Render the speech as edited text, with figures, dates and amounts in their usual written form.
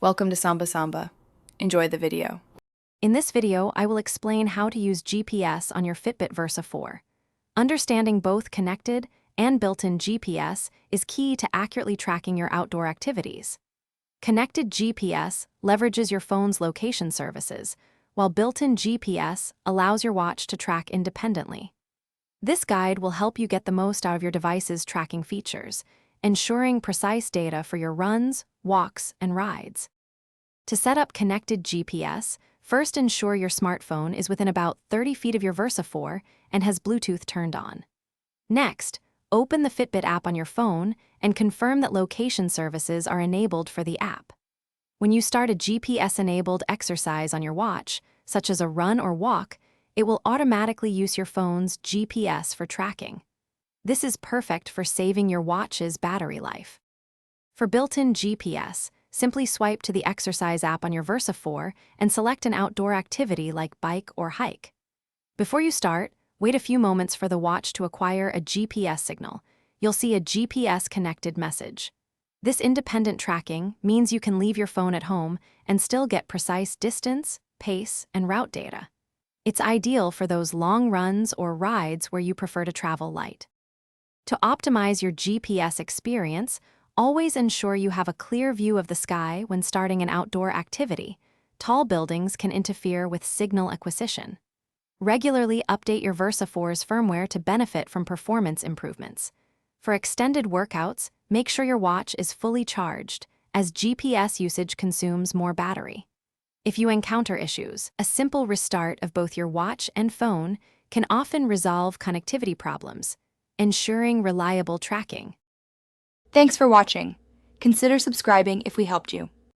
Welcome to Samba Samba. Enjoy the video. In this video, I will explain how to use GPS on your Fitbit Versa 4. Understanding both connected and built-in GPS is key to accurately tracking your outdoor activities. Connected GPS leverages your phone's location services, while built-in GPS allows your watch to track independently. This guide will help you get the most out of your device's tracking features, ensuring precise data for your runs, walks, and rides. To set up connected GPS, first ensure your smartphone is within about 30 feet of your Versa 4 and has Bluetooth turned on. Next, open the Fitbit app on your phone and confirm that location services are enabled for the app. When you start a GPS-enabled exercise on your watch, such as a run or walk, it will automatically use your phone's GPS for tracking. This is perfect for saving your watch's battery life. For built-in GPS, simply swipe to the exercise app on your Versa 4 and select an outdoor activity like bike or hike. Before you start, wait a few moments for the watch to acquire a GPS signal. You'll see a GPS-connected message. This independent tracking means you can leave your phone at home and still get precise distance, pace, and route data. It's ideal for those long runs or rides where you prefer to travel light. To optimize your GPS experience, always ensure you have a clear view of the sky when starting an outdoor activity. Tall buildings can interfere with signal acquisition. Regularly update your Versa 4's firmware to benefit from performance improvements. For extended workouts, make sure your watch is fully charged, as GPS usage consumes more battery. If you encounter issues, a simple restart of both your watch and phone can often resolve connectivity problems, ensuring reliable tracking. Thanks for watching. Consider subscribing if we helped you.